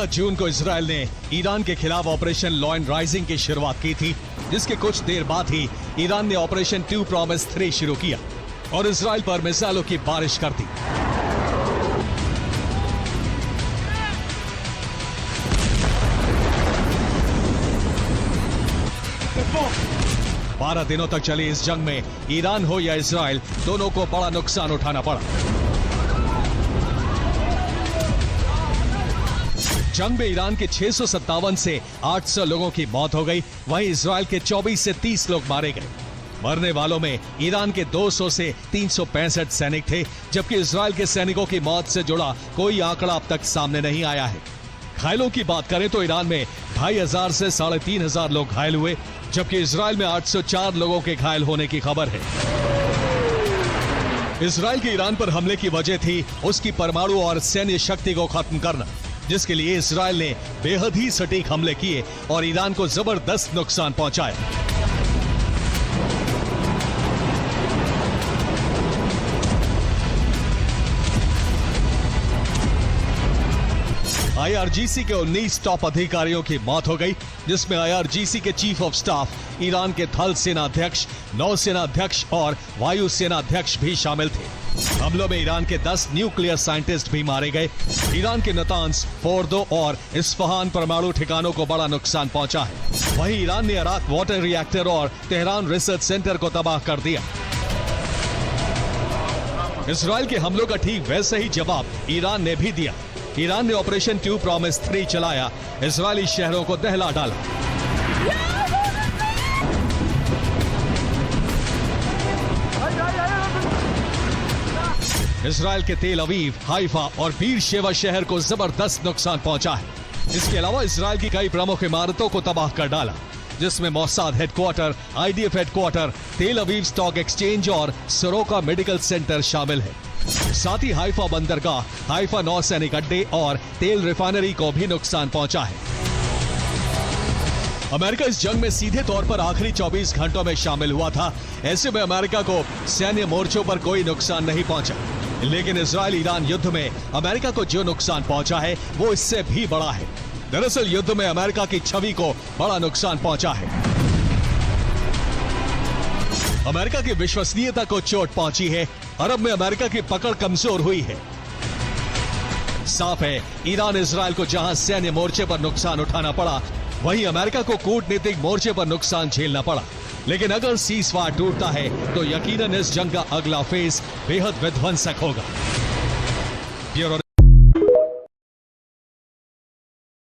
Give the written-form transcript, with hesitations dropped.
13 जून को इजराइल ने ईरान के खिलाफ ऑपरेशन लॉयन राइजिंग की शुरुआत की थी, जिसके कुछ देर बाद ही ईरान ने ऑपरेशन 2 प्रॉमिस 3 शुरू किया और इजराइल पर मिसाइलों की बारिश कर दी। बारह दिनों तक चली इस जंग में ईरान हो या इजराइल, दोनों को बड़ा नुकसान उठाना पड़ा। जंग में ईरान के 657 से 800 लोगों की मौत हो गई, वहीं इजराइल के 24 से 30 लोग मारे गए। मरने वालों में ईरान के 200 से 365 सैनिक थे, जबकि इजराइल के सैनिकों की मौत से जुड़ा कोई आंकड़ा अब तक सामने नहीं आया है। घायलों की बात करें तो ईरान में 2500 से 3500 लोग घायल हुए, जबकि इजराइल में 804 लोगों के घायल होने की खबर है। इजराइल के ईरान पर हमले की वजह थी उसकी परमाणु और सैन्य शक्ति को खत्म करना, जिसके लिए इजराइल ने बेहद ही सटीक हमले किए और ईरान को जबरदस्त नुकसान पहुंचाया। आईआरजीसी के 19 टॉप अधिकारियों की मौत हो गई, जिसमें आईआरजीसी के चीफ ऑफ स्टाफ, ईरान के थल सेना अध्यक्ष, नौसेना अध्यक्ष और वायु सेना अध्यक्ष भी शामिल थे। हमलों में ईरान के 10 न्यूक्लियर साइंटिस्ट भी मारे गए। ईरान के नतांज, फोर्दो और इस्फहान परमाणु ठिकानों को बड़ा नुकसान पहुंचा है। वहीं ईरान ने अराक वाटर रिएक्टर और तेहरान रिसर्च सेंटर को तबाह कर दिया। इजराइल के हमलों का ठीक वैसे ही जवाब ईरान ने भी दिया। ईरान ने ऑपरेशन 2 प्रॉमिस 3 चलाया, इजरायली शहरों को दहला डाला। इजराइल के तेल अवीव, हाइफा और बीर शेवा शहर को जबरदस्त नुकसान पहुंचा है। इसके अलावा इजराइल की कई प्रमुख इमारतों को तबाह कर डाला, जिसमें मोसाद हेडक्वार्टर, आईडीएफ हेडक्वार्टर, तेल अवीव स्टॉक एक्सचेंज और सरोका मेडिकल सेंटर शामिल है। साथ ही हाइफा बंदरगाह, हाइफा नौसैनिक अड्डे और तेल रिफाइनरी को भी नुकसान पहुंचा है। अमेरिका इस जंग में सीधे तौर पर आखिरी 24 घंटों में शामिल हुआ था। ऐसे में अमेरिका को सैन्य मोर्चों पर कोई नुकसान नहीं पहुंचा, लेकिन इजराइल ईरान युद्ध में अमेरिका को जो नुकसान पहुंचा है वो इससे भी बड़ा है। दरअसल युद्ध में अमेरिका की छवि को बड़ा नुकसान पहुंचा है। अमेरिका की विश्वसनीयता को चोट पहुंची है। अरब में अमेरिका की पकड़ कमजोर हुई है। साफ है, ईरान इजराइल को जहां सैन्य मोर्चे पर नुकसान उठाना पड़ा, वहीं अमेरिका को कूटनीतिक मोर्चे पर नुकसान झेलना पड़ा। लेकिन अगर सीज़फायर टूटता है तो यकीनन इस जंग का अगला फेज बेहद विध्वंसक होगा।